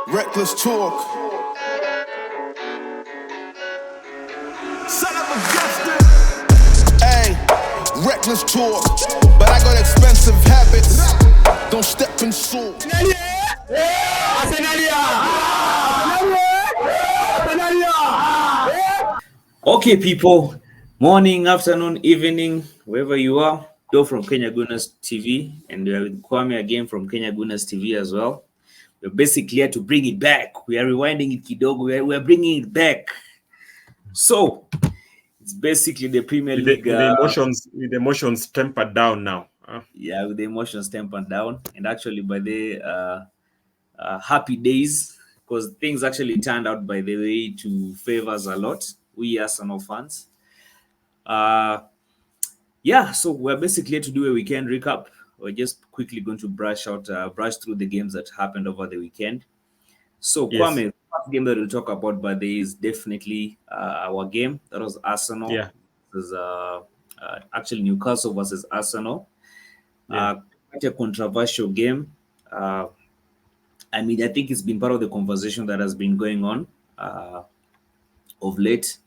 Reckless talk. Son of a bastard. Hey, reckless talk. But I got expensive habits. Don't step in salt. Okay, people. Morning, afternoon, evening, wherever you are. Do from Kenya Gunners TV, and we are with Kwame again from Kenya Gunners TV as well. We're basically here to bring it back. We are rewinding it, kidogo. We are bringing it back. So it's basically the Premier League. With the emotions tempered down now. Yeah, with the emotions tempered down, and actually by the happy days, because things actually turned out by the way to favor us a lot. We Arsenal fans. Yeah, so we're basically here to do a weekend recap. We're just quickly going to brush through the games that happened over the weekend. So, Yes. Kwame, the first game that we'll talk about by the is definitely our game. That was Arsenal. Yeah. Versus, actually Newcastle versus Arsenal. Yeah. Quite a controversial game. I think it's been part of the conversation that has been going on of late.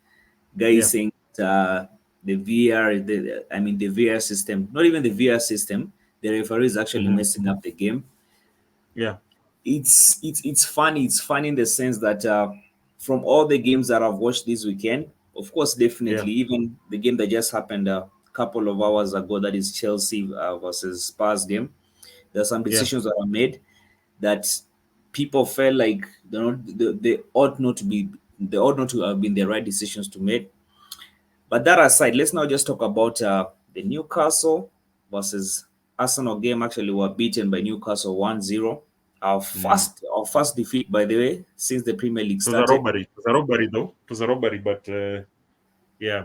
Guys saying the VAR, the VAR system, not even the VAR system, the referee is actually messing up the game. Yeah. It's funny. It's funny in the sense that from all the games that I've watched this weekend, of course, definitely, even the game that just happened a couple of hours ago, that is Chelsea versus Spurs game, there are some decisions that are made that people felt like they ought not to have been the right decisions to make. But that aside, let's now just talk about the Newcastle versus Arsenal game. Actually, we were beaten by Newcastle 1-0. Our first defeat, by the way, since the Premier League started. It was a robbery, though. It was a robbery, but yeah.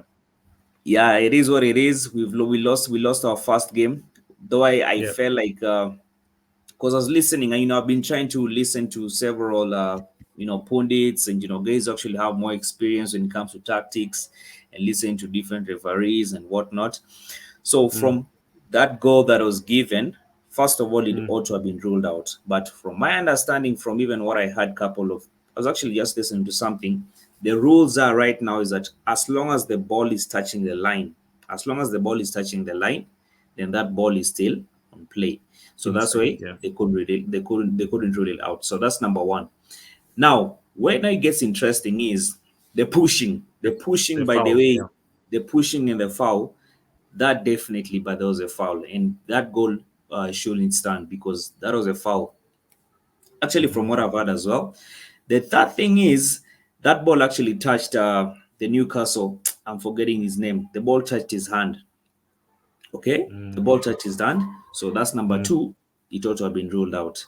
Yeah, it is what it is. We lost our first game. Though I felt like because I was listening, and I've been trying to listen to several pundits and guys actually have more experience when it comes to tactics and listening to different referees and whatnot. So from that goal that was given, first of all, it ought to have been ruled out. But from my understanding, from even what I had I was actually just listening to something. The rules are right now is that as long as the ball is touching the line, then that ball is still on play. So that's why they couldn't rule it out. So that's number one. Now, where it gets interesting is the pushing. The pushing and the foul, that definitely, but there was a foul. And that goal shouldn't stand because that was a foul. Actually, from what I've heard as well. The third thing is that ball actually touched the Newcastle. I'm forgetting his name. The ball touched his hand. Okay? The ball touched his hand. So that's number two. It ought to have been ruled out.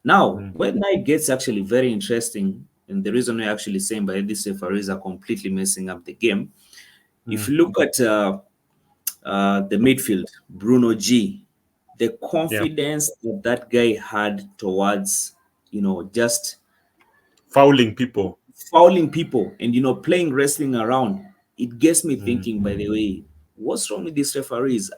Now, when it gets actually very interesting, and the reason we're actually saying by these referees are completely messing up the game. If you look at the midfield, Bruno G, the confidence that guy had towards, just fouling people and, playing wrestling around, it gets me thinking, by the way, what's wrong with these referees?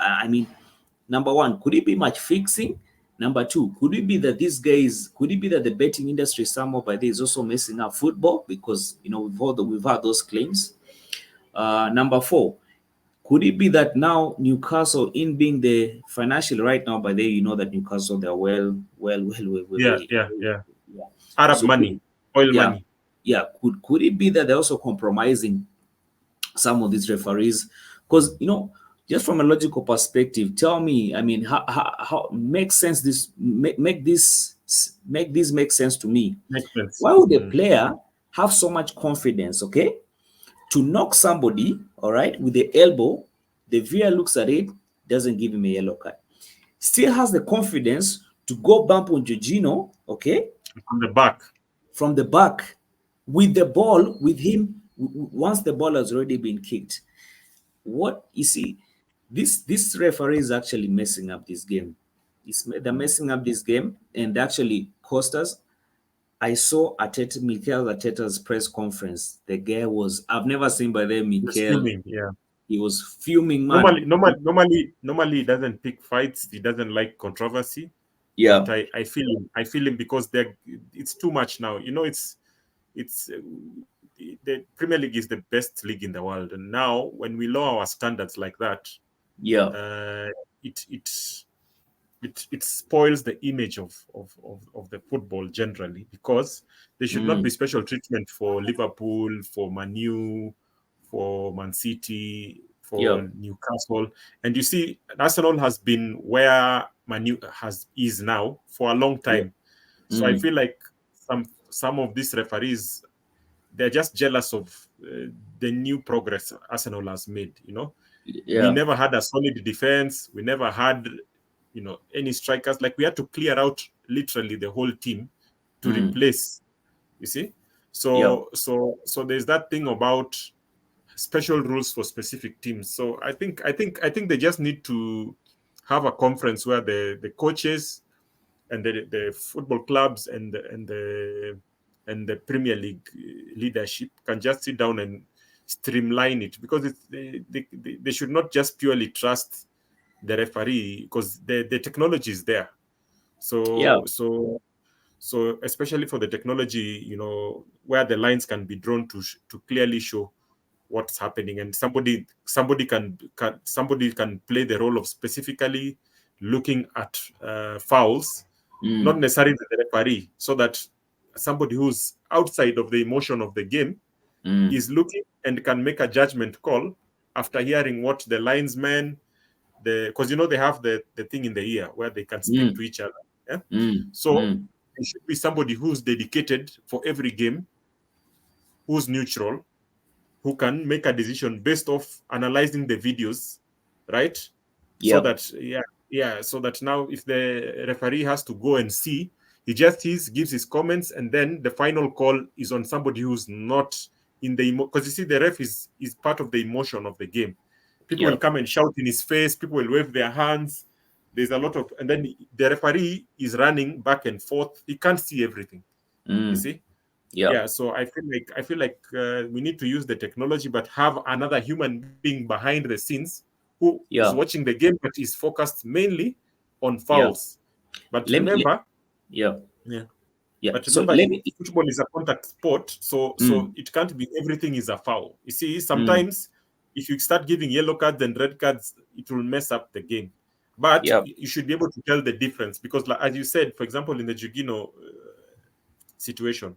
Number one, could it be match fixing? Number two, could it be that the betting industry somehow by this is also messing up football? Because, we've had those claims. Number four, could it be that now Newcastle, in being the financial right now, by the that Newcastle, they're well. Arab money, oil money. Yeah, could it be that they're also compromising some of these referees? Because, just from a logical perspective, tell me, how make sense this make this make sense to me? Makes sense. Why would a player have so much confidence, okay, to knock somebody, all right, with the elbow? The VAR looks at it, doesn't give him a yellow card. Still has the confidence to go bump on Jorginho, okay, from the back, with the ball with him once the ball has already been kicked. What you see? This referee is actually messing up this game. They're messing up this game and actually cost us. I saw Mikel Arteta's press conference. The guy I've never seen by then Mikel. He was fuming, man. Normally he doesn't pick fights. He doesn't like controversy. Yeah. But I feel him because it's too much now. It's the Premier League is the best league in the world, and now when we lower our standards like that, it spoils the image of the football generally, because there should not be special treatment for Liverpool, for Man U, for Man City, for Newcastle. And you see, Arsenal has been where Man U is now for a long time. So I feel like some of these referees, they're just jealous of the new progress Arsenal has made. We never had a solid defense. We never had any strikers. Like, we had to clear out literally the whole team to replace, you see. So there's that thing about special rules for specific teams. So I think they just need to have a conference where the coaches and the football clubs and the Premier League leadership can just sit down and streamline it, because they should not just purely trust the referee, because the technology is there. So especially for the technology, where the lines can be drawn to clearly show what's happening, and somebody can play the role of specifically looking at fouls, not necessarily the referee, so that somebody who's outside of the emotion of the game is looking and can make a judgment call after hearing what the linesman, because they have the thing in the ear where they can speak to each other. So it should be somebody who's dedicated for every game, who's neutral, who can make a decision based off analyzing the videos, right? So that now if the referee has to go and see, he just gives his comments, and then the final call is on somebody who's not in the because you see, the ref is part of the emotion of the game. People will come and shout in his face. People will wave their hands. There's a lot of, and then the referee is running back and forth. He can't see everything. You see? So I feel like we need to use the technology, but have another human being behind the scenes who is watching the game, but is focused mainly on fouls. But remember, football is a contact sport, so it can't be everything is a foul. You see, sometimes if you start giving yellow cards and red cards, it will mess up the game. But you should be able to tell the difference, because, like, as you said, for example, in the Jorginho situation,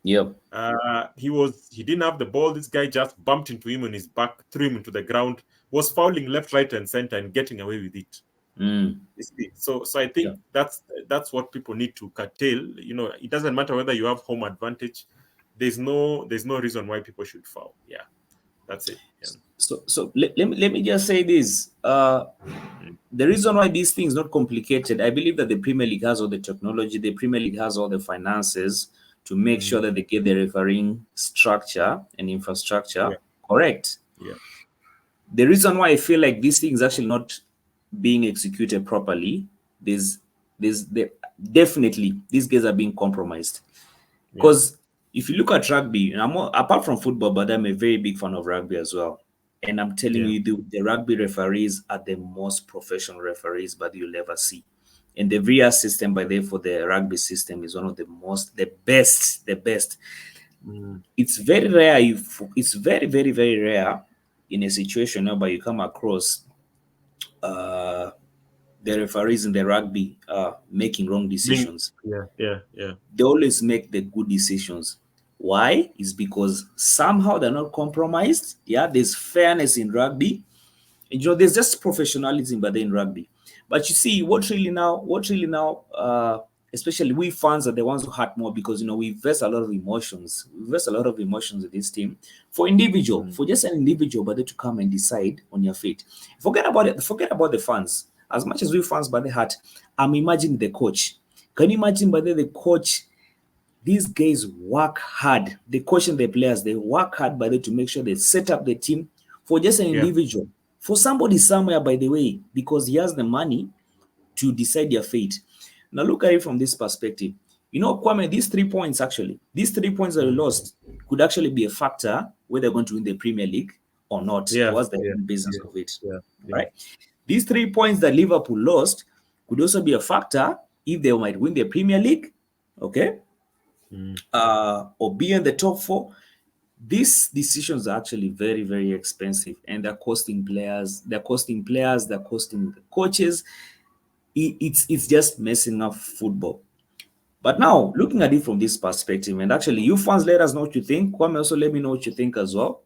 he didn't have the ball. This guy just bumped into him on his back, threw him into the ground, was fouling left, right, and center, and getting away with it. So I think that's what people need to curtail. It doesn't matter whether you have home advantage. There's no reason why people should foul. That's it. So let me just say this. The reason why these things not complicated, I believe that the Premier League has all the technology, the Premier League has all the finances to make sure that they get the refereeing structure and infrastructure correct. The reason why I feel like these things actually not being executed properly, there's definitely these guys are being compromised. Because if you look at rugby, and apart from football, but I'm a very big fan of rugby as well. And I'm telling you, the rugby referees are the most professional referees that you'll ever see. And the VAR system, by the for the rugby system, is one of the best. It's very rare. It's very, very, very rare in a situation where you come across the referees in the rugby making wrong decisions. They always make the good decisions. Why? Is because somehow they're not compromised. There's fairness in rugby. And, there's just professionalism, but in rugby. But you see, what really now, especially we fans are the ones who hurt more, because we invest a lot of emotions. We invest a lot of emotions in this team for just an individual, but they to come and decide on your fate. Forget about it. Forget about the fans. As much as we fans by the heart, I'm imagining the coach. Can you imagine by the coach? These guys work hard. The coach and the players, they work hard by the to make sure they set up the team for just an individual, for somebody somewhere, by the way, because he has the money to decide their fate. Now look at it from this perspective. Kwame, these 3 points that we lost could actually be a factor whether they're going to win the Premier League or not. What's the business of it? Right? These 3 points that Liverpool lost could also be a factor if they might win the Premier League. Okay? or be in the top 4. These decisions are actually very, very expensive, and they're costing players. They're costing the coaches. It's just messing up football. But now, looking at it from this perspective, and actually, you fans, let us know what you think. Kwame, also let me know what you think as well.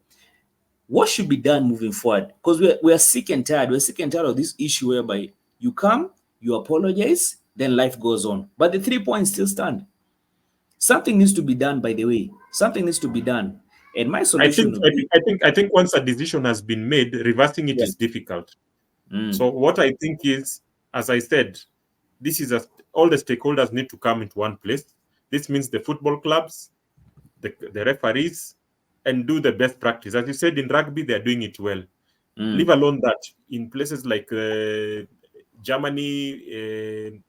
What should be done moving forward? Because we're sick and tired. We're sick and tired of this issue whereby you come, you apologize, then life goes on. But the 3 points still stand. Something needs to be done, by the way. Something needs to be done. And my solution would be, I think once a decision has been made, reversing it is difficult. So what I think is, as I said, this is all the stakeholders need to come into one place. This means the football clubs, the referees, and do the best practice. As you said, in rugby, they're doing it well. Leave alone that in places like Germany,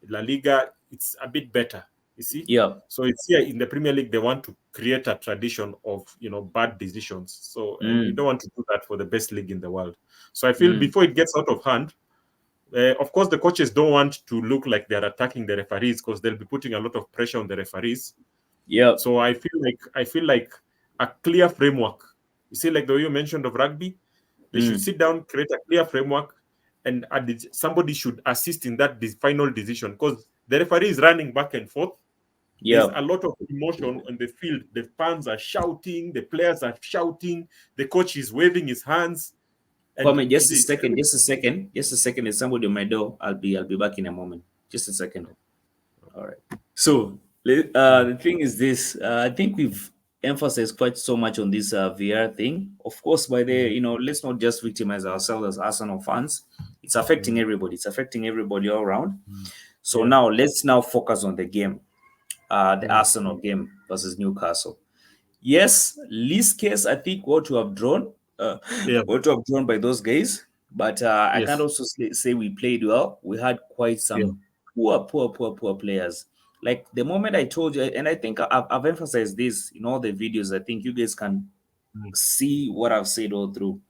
La Liga, it's a bit better. You see? Yeah. So it's here in the Premier League, they want to create a tradition of, bad decisions. So and you don't want to do that for the best league in the world. So I feel before it gets out of hand, of course, the coaches don't want to look like they're attacking the referees because they'll be putting a lot of pressure on the referees. Yeah. So I feel like a clear framework. You see, like the way you mentioned of rugby, they should sit down, create a clear framework, and somebody should assist in that final decision because the referee is running back and forth. Yeah. There's a lot of emotion on the field. The fans are shouting, the players are shouting, the coach is waving his hands. Kwame, just a second. There's somebody on my door. I'll be back in a moment. Just a second. All right. So the thing is this. I think we've emphasized quite so much on this VAR thing. Of course, let's not just victimize ourselves as Arsenal fans. It's affecting everybody. It's affecting everybody all around. So now let's focus on the game. The Arsenal game versus Newcastle. Yes, least case, I think what to have drawn by those guys. But I can't also say we played well. We had quite some poor players. Like the moment I told you, and I think I've emphasized this in all the videos. I think you guys can see what I've said all through.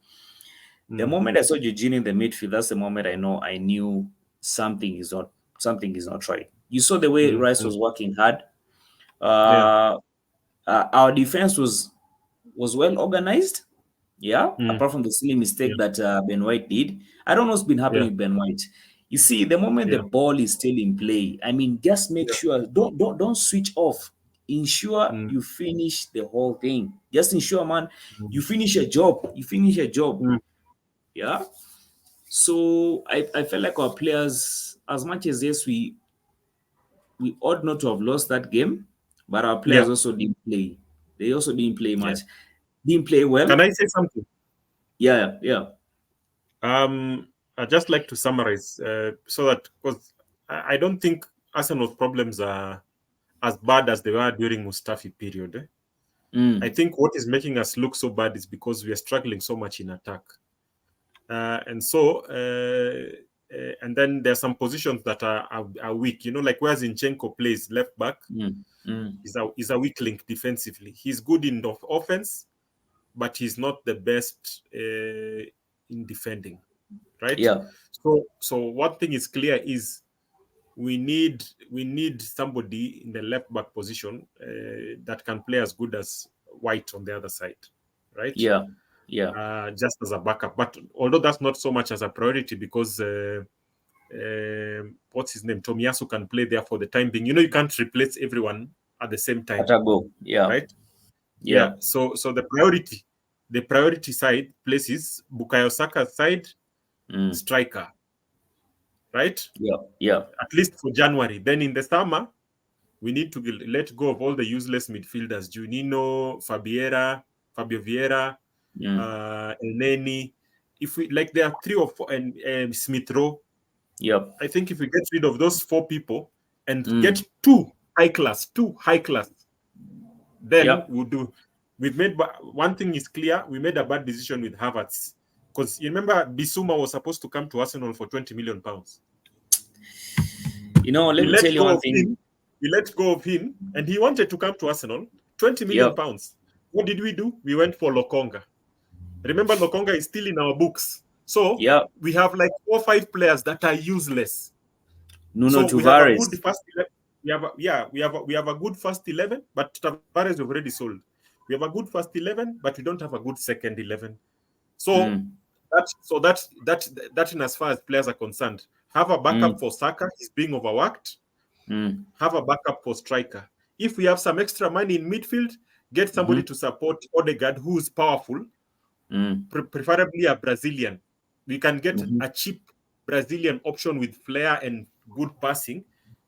The moment I saw Eugene in the midfield, that's the moment I knew something is not right. You saw the way Rice was working hard. Our defense was well organized. Apart from the silly mistake that Ben White did. I don't know what's been happening with Ben White. You see, the moment the ball is still in play, I mean, just make sure don't switch off. Ensure you finish the whole thing. Just ensure, man, you finish your job. Yeah. So I felt like our players, as much as we ought not to have lost that game, but our players also didn't play. They also didn't play much. Didn't play well. Can I say something? Yeah. I'd just like to summarize so that, because I don't think Arsenal's problems are as bad as they were during Mustafi period. I think what is making us look so bad is because we are struggling so much in attack. And then there are some positions that are weak. Like where Zinchenko plays left back, is a weak link defensively. He's good in the offense, but he's not the best in defending, right? Yeah. So one thing is clear is we need somebody in the left back position that can play as good as White on the other side, right? Yeah. Just as a backup. But although that's not so much as a priority because what's his name? Tomiyasu can play there for the time being. You can't replace everyone at the same time. Right? Yeah. So the priority side places Bukayo Saka's side, striker. Right? Yeah. At least for January. Then in the summer, we need to let go of all the useless midfielders. Juninho, Fabio Vieira, Elneny. If we there are 3 or 4, and Smith Rowe. Yep. I think if we get rid of those 4 people and get 2 high class, then we'll do. We've made one thing is clear. We made a bad decision with Havertz because you remember Bissouma was supposed to come to Arsenal for £20 million. Let me tell you one thing. We let go of him, and he wanted to come to Arsenal. £20 million. What did we do? We went for Lokonga. Remember, Lokonga is still in our books. So we have 4 or 5 players that are useless. Nuno Tavares. we have a good first 11, but Tavares we've already sold. We have a good first 11, but we don't have a good second 11. So that in as far as players are concerned, have a backup for Saka. He's being overworked. Have a backup for striker. If we have some extra money in midfield, get somebody to support Odegaard, who is powerful, preferably a Brazilian. We can get a cheap Brazilian option with flair and good passing,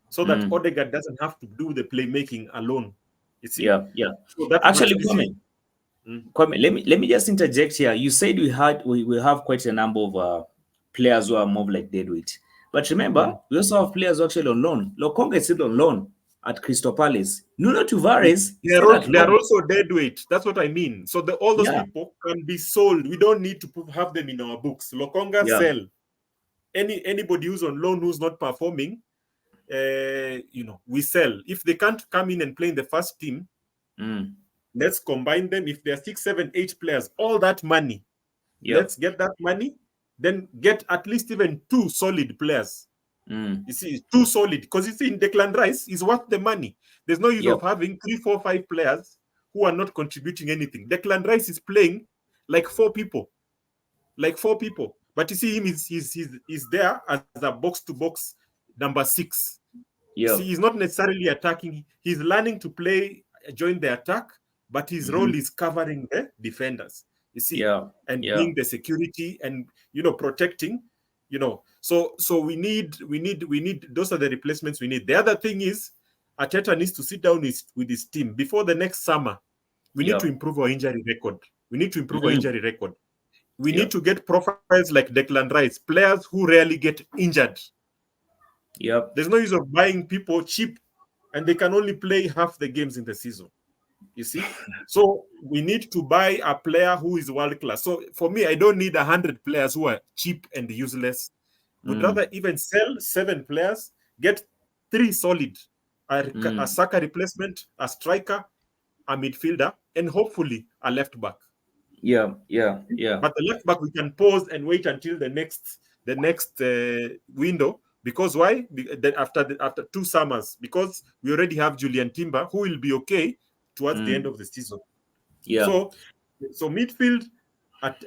so that Odegaard doesn't have to do the playmaking alone. You see? Yeah. So that actually, Kwame, let me just interject here. You said we have quite a number of players who are more like deadweight. But remember, we also have players who are actually on loan. Lokonga is still on loan at Crystal Palace. Nuno Tavares they are also deadweight. That's what I mean. So all those people can be sold. We don't need to have them in our books. Lokonga sell. Anybody who's on loan who's not performing, we sell. If they can't come in and play in the first team, let's combine them. If there are 6, 7, 8 players, all that money, let's get that money. Then get at least even 2 solid players. You see, 2 solid, because you see, in Declan Rice is worth the money. There's no use of having 3, 4, 5 players who are not contributing anything. Declan Rice is playing like 4 people. But you see him, he's there as a box-to-box number 6. You see, he's not necessarily attacking. He's learning to join the attack, but his role is covering the defenders. You see, and being the security and protecting. So we need those are the replacements we need. The other thing is Arteta needs to sit down with his team before the next summer. We need to improve our injury record. We need to get profiles like Declan Rice, players who rarely get injured. There's no use of buying people cheap and they can only play half the games in the season. You see? So we need to buy a player who is world class. So for me, I don't need 100 players who are cheap and useless. Would rather even sell 7 players, get 3 solid, a Saka replacement, a striker, a midfielder, and hopefully a left back. Yeah. But the left back we can pause and wait until the next window. Because why? After 2 summers, because we already have Julian Timber, who will be okay towards the end of the season. So midfield, at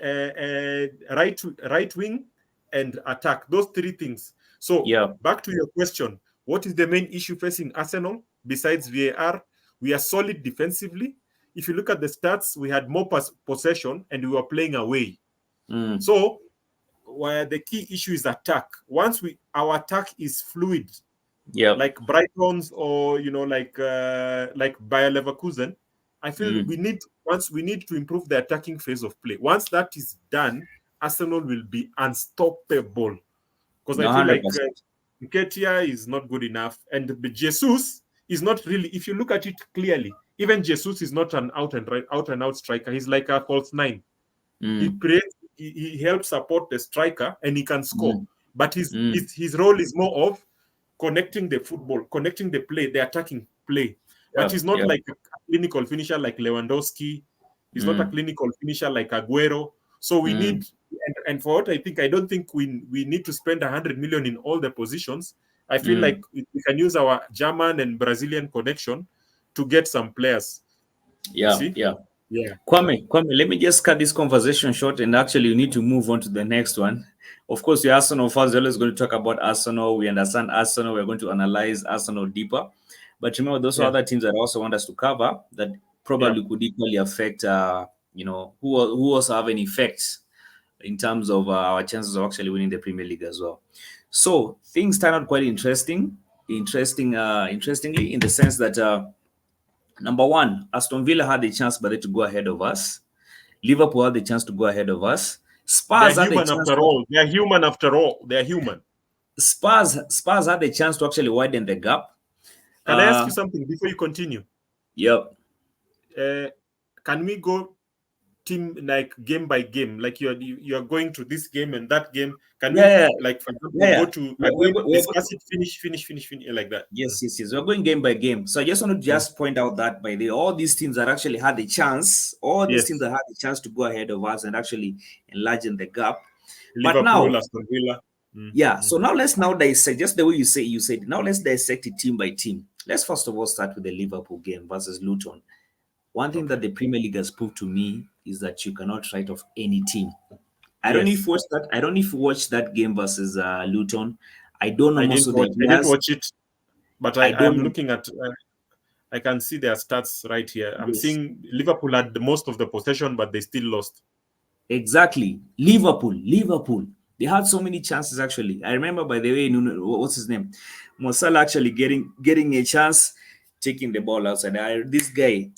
right wing, and attack. Those 3 things. So back to your question, what is the main issue facing Arsenal besides VAR? We are solid defensively. If you look at the stats, we had more possession and we were playing away. So where the key issue is attack. Once our attack is fluid, like Brighton's or like Bayer Leverkusen, I feel we need to improve the attacking phase of play. Once that is done, Arsenal will be unstoppable. Because I feel like Nketiah is not good enough, and Jesus is not really. If you look at it clearly, even Jesus is not an out and out striker. He's like a false 9. He helps support the striker and he can score. But his role is more of connecting the football, connecting the play, the attacking play. But he's not like a clinical finisher like Lewandowski. He's not a clinical finisher like Aguero. So we need, and for what I don't think we need to spend 100 million in all the positions. I feel like we can use our German and Brazilian connection to get some players. Kwame, let me just cut this conversation short, and actually you need to move on to the next one. Of course, your Arsenal fans are always going to talk about Arsenal. We understand Arsenal. We're going to analyze Arsenal deeper. But remember, those are other teams that I also want us to cover that probably could equally affect, who also have an effect in terms of our chances of actually winning the Premier League as well. So things turn out quite interestingly, in the sense that number one, Aston Villa had the chance to go ahead of us. Liverpool had the chance to go ahead of us. Spurs had the chance. They are human after all. They are human. Spurs had the chance to actually widen the gap. Can I ask you something before you continue? Yep. Can we go team like game by game? Like you are going to this game and that game. Can we like for example go to discuss it, finish like that? Yes. We're going game by game. So I just want to point out that by all these teams that actually had the chance, teams that had the chance to go ahead of us and actually enlarging the gap. Liverpool, but now, Aston Villa. So now let's dissect just the way you said. Now let's dissect it team by team. let's first of all start with the Liverpool game versus Luton. One thing that the Premier League has proved to me is that you cannot write off any team. I don't know if you watched that. I don't know if you watched that game versus Luton. I don't know most of the players. I didn't watch it, but I'm looking at. I can see their stats right here. I'm seeing Liverpool had the most of the possession, but they still lost. Exactly, Liverpool. They had so many chances. Actually, I remember, by the way, what's his name, Mo Salah actually getting a chance, taking the ball outside. This guy,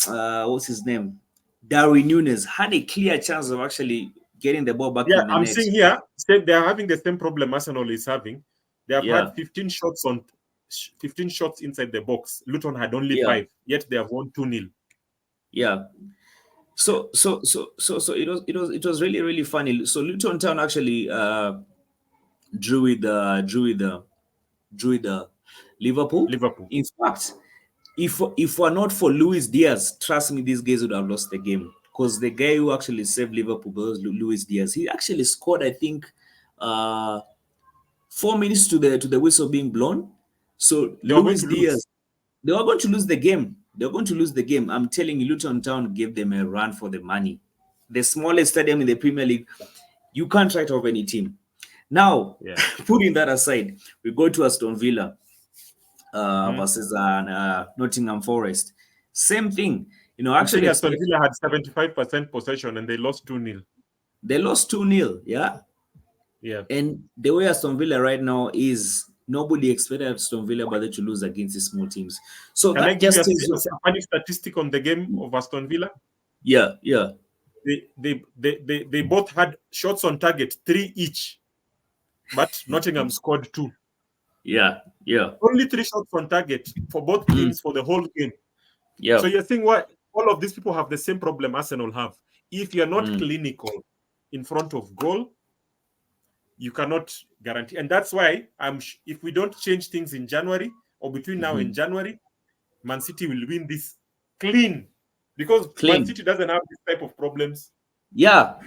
what's his name, Darwin Núñez, had a clear chance of actually getting the ball back in the net. I'm seeing here they are having the same problem Arsenal is having. They have had 15 shots inside the box. Luton had only 5, yet they have won 2-0. Yeah. So it was really, really funny. So Luton Town actually drew with Liverpool. In fact, if were not for Luis Diaz, trust me, these guys would have lost the game, because the guy who actually saved Liverpool was Luis Diaz. He actually scored, I think, 4 minutes to the whistle being blown. So Luis Diaz, they were going to lose the game. They're going to lose the game. I'm telling you, Luton Town gave them a run for the money. The smallest stadium in the Premier League. You can't write off any team. Now, putting that aside, we go to Aston Villa versus Nottingham Forest. Same thing. Actually, Aston Villa had 75% possession and they lost 2-0. They lost 2-0, yeah? Yeah. And the way Aston Villa right now is, nobody expected Aston Villa but to lose against these small teams. So can I give you a funny statistic on the game of Aston Villa? Yeah. They both had shots on target, 3 each, but Nottingham scored 2. Yeah. Only 3 shots on target for both teams for the whole game. Yeah. So you're saying why all of these people have the same problem Arsenal have. If you're not clinical in front of goal, you cannot guarantee. And that's why if we don't change things in January or between now and January, Man City will win this clean, because Man City doesn't have this type of problems. Yeah.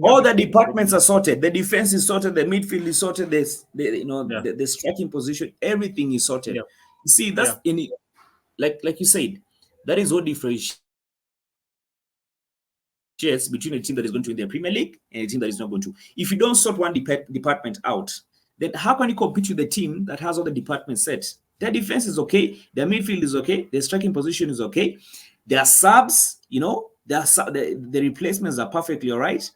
All the departments are sorted. The defense is sorted. The midfield is sorted. The striking position, everything is sorted. Yeah. You see, that's like you said, that is what differentiates between a team that is going to win the Premier League and a team that is not going to. If you don't sort one department out, then how can you compete with the team that has all the departments set? Their defense is okay, their midfield is okay, their striking position is okay, their subs, the replacements are perfectly all right.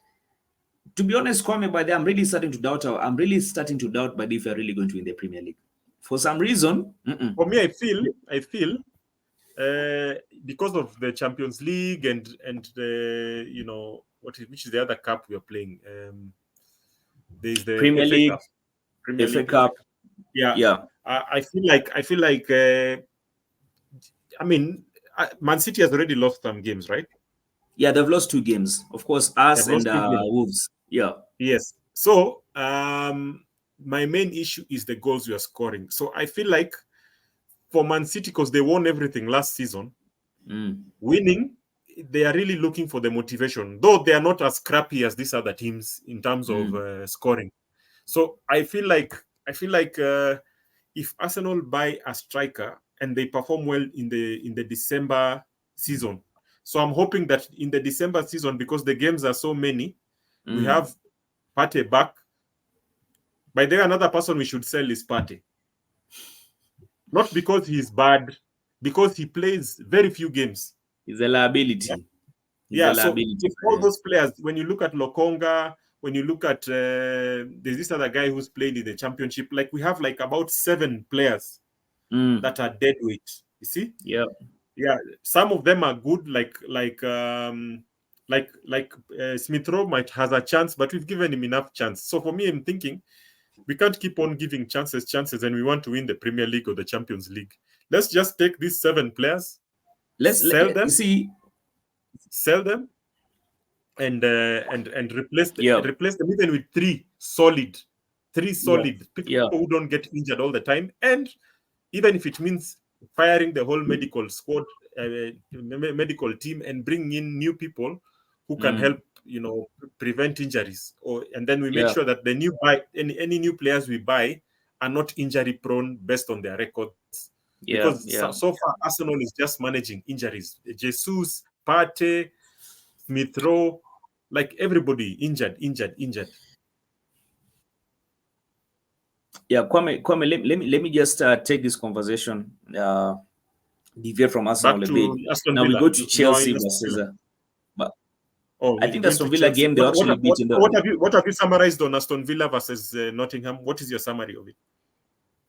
To be honest, Kwame, by there, I'm really starting to doubt by if you're really going to win the Premier League. For some reason, for me, I feel because of the Champions League and the which is the other cup we are playing. There's the Premier League, FA Cup. Yeah. I feel like Man City has already lost some games, right? Yeah, they've lost 2 games. Of course, us and Wolves. Yeah. Yes. So my main issue is the goals we are scoring. So I feel like for Man City, because they won everything last season, winning, they are really looking for the motivation, though they are not as scrappy as these other teams in terms of scoring. So I feel like if Arsenal buy a striker and they perform well in the December season, so I'm hoping that in the December season, because the games are so many, we have Partey back. By the way, another person we should sell is Partey. Not because he's bad, because he plays very few games. He's a liability. So if all those players, when you look at Lokonga, when you look at there's this other guy who's played in the championship, like we have like about 7 players that are dead weight. You see? Yeah. Some of them are good, like Smith Rowe might has a chance, but we've given him enough chance. So for me, I'm thinking we can't keep on giving chances, and we want to win the Premier League or the Champions League. Let's just take these 7 players, sell them, and replace them even with 3 solid people who don't get injured all the time. And even if it means firing the whole medical squad, medical team, and bringing in new people who can help, prevent injuries, and then we make sure that any new players we buy are not injury prone based on their records. because so far Arsenal is just managing injuries. Jesus, Partey, Smith Rowe, like everybody injured. Yeah, Kwame, let me just take this conversation, deviate from Arsenal Back a to bit. Aston Now Villa. we go to Chelsea versus. But I think the Aston Villa game they actually beaten. What have you summarized on Aston Villa versus Nottingham? What is your summary of it?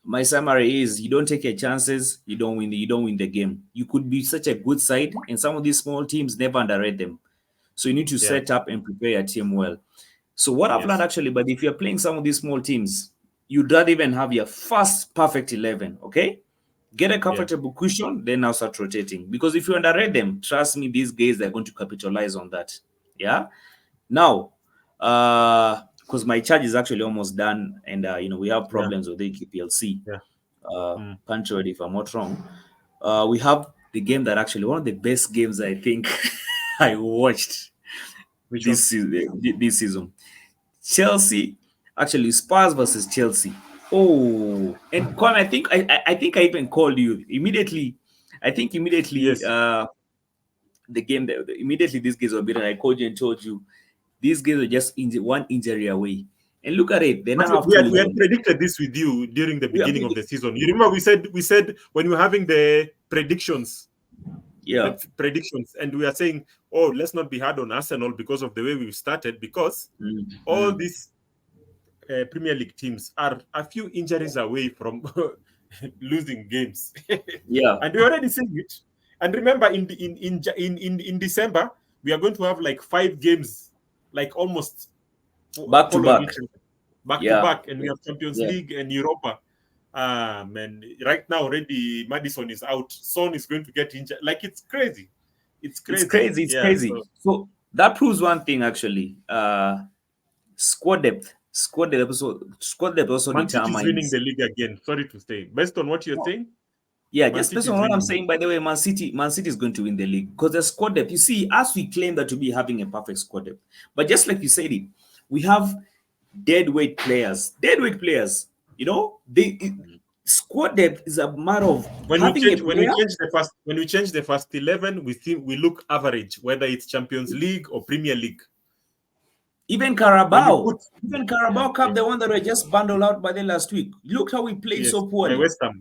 My summary is: you don't take your chances, you don't win the game. You could be such a good side, and some of these small teams never underrate them. So you need to set up and prepare your team well. So what I've learned actually, but if you're playing some of these small teams, you'd rather even have your first perfect 11, okay? Get a comfortable cushion, then now start rotating. Because if you underrate them, trust me, these guys are going to capitalize on that. Yeah. Now, because my charge is actually almost done, and we have problems with the KPLC. Punctured if I'm not wrong. We have the game that actually one of the best games I think I watched this season. Chelsea, actually Spurs versus Chelsea. Oh, and Kwame, I think I even called you immediately. I think immediately the game that immediately these guys were beaten. I called you and told you these guys are just one injury away. And look at it. They now have we had predicted this with you during the beginning of the season. You remember we said when we were having the predictions. Yeah. The predictions, and we are saying, oh, let's not be hard on Arsenal because of the way we started, because all these Premier League teams are a few injuries away from losing games. And we already said it. And remember, in December, we are going to have like 5 games, like almost back to back, and we have Champions League and Europa. Man, right now already Maddison is out. Son is going to get injured. Like, it's crazy. It's crazy. So that proves one thing actually. Squad depth also Man City is determines winning the league again. Sorry to say, based on what you're saying. Yeah, just based on what I'm saying, by the way, Man City is going to win the league because the squad depth. You see, as we claim that to be having a perfect squad depth, but just like you said it, we have deadweight players. You know, squad depth is a matter of when we change the first 11, we look average, whether it's Champions League or Premier League. Even Carabao Cup, the one that we just bundled out by the last week. Look how we played so poorly. By West Ham,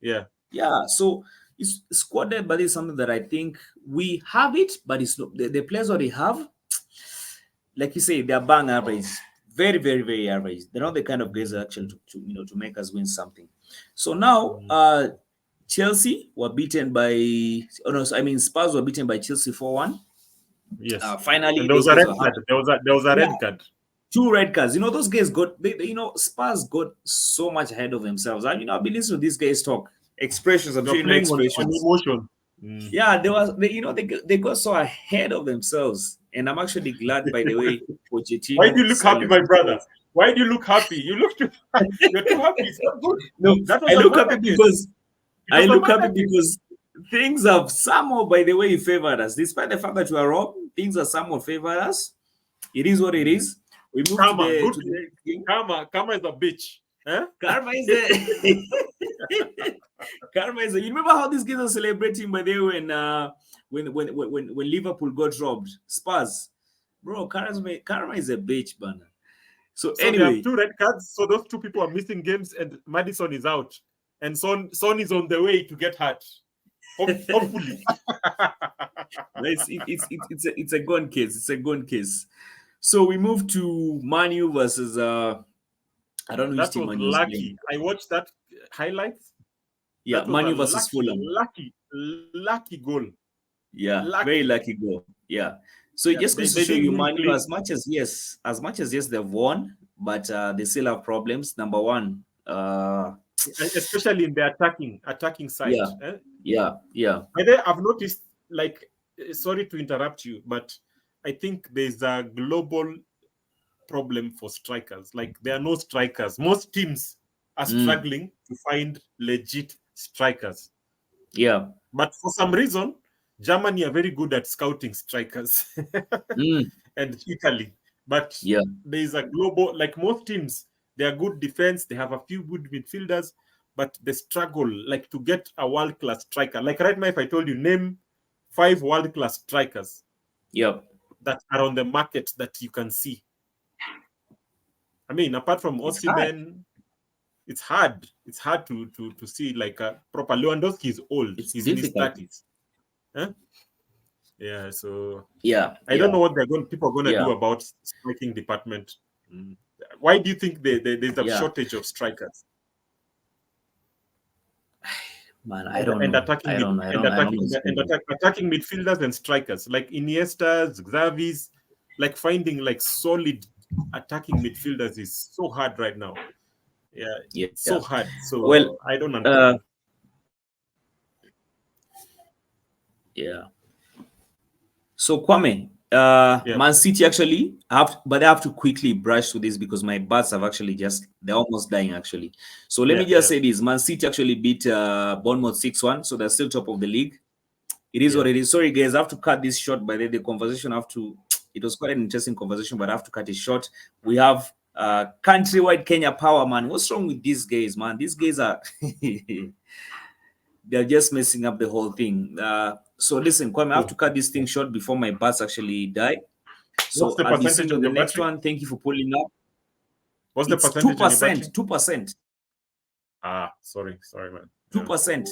yeah. So it's squad depth, but it's something that I think we have it, but it's not the players that we have. Like you say, they're bang average, very, very, very average. They're not the kind of guys actually to make us win something. So now, Chelsea were beaten by. Spurs were beaten by Chelsea 4-1. Yes. Finally, and there was a red card. There was a red card. 2 red cards. Those guys got. Spurs got so much ahead of themselves. I've been listening to these guys talk expressions. I'm sure expressions. On emotion. Yeah, they got so ahead of themselves, and I'm actually glad. By the way, Pochettino. Why do you look happy, my brother? Why do you look happy? You look too. You're too happy. It's not good. No, I look happy because things have somehow, by the way, favored us. Despite the fact that we are wrong, things are somewhat favored us. It is what it is. We move Karma is a bitch. Huh? Karma is a Karma is a. You remember how these guys are celebrating by the way when Liverpool got robbed? Spurs, bro. Karma is a bitch, man. So anyway, they have 2 red cards. So those 2 people are missing games, and Maddison is out, and Son is on the way to get hurt. Hopefully. It's a gone case. It's a gone case. So we move to Man U versus I don't know. That was lucky. I watched that highlights. Yeah, Man U versus Fulham. Lucky goal. Yeah, very lucky goal. Yeah. So it just goes to show you, Man U, as much as yes, they've won, but they still have problems. Number one, especially in the attacking side. Yeah. I've noticed, like, sorry to interrupt you, but I think there's a global problem for strikers. Like, there are no strikers. Most teams are struggling to find legit strikers. Yeah. But for some reason, Germany are very good at scouting strikers. And Italy. But there is a global, like most teams, they are good defense. They have a few good midfielders. but the struggle, like to get a world-class striker. Like right now, if I told you name 5 world-class strikers, that are on the market that you can see. I mean, apart from Osimhen, it's hard. It's hard to see like a proper. Lewandowski is old. He's difficult. in his 30s. Huh? Yeah, so I don't know what people are gonna do about striking department. Why do you think there's a shortage of strikers? Man, I don't know. Attacking midfielders and strikers like Iniesta's, Xavi's, like finding like solid attacking midfielders is so hard right now. So hard. So I don't understand. So Kwame, Man City actually but I have to quickly brush through this because my bats have actually they're almost dying actually. So let me just say this: Man City actually beat Bournemouth 6-1, so they're still top of the league. It is what it is. Sorry guys, I have to cut this short. By the conversation it was quite an interesting conversation, but I have to cut it short. We have countrywide Kenya power, man. What's wrong with these guys, man? These guys are they're just messing up the whole thing. So listen, Kwame, I have to cut this thing short before my bats actually die. So I'll be seeing you on the next one. Thank you for pulling up. What's the percentage? 2%. 2%. Sorry, man. 2%.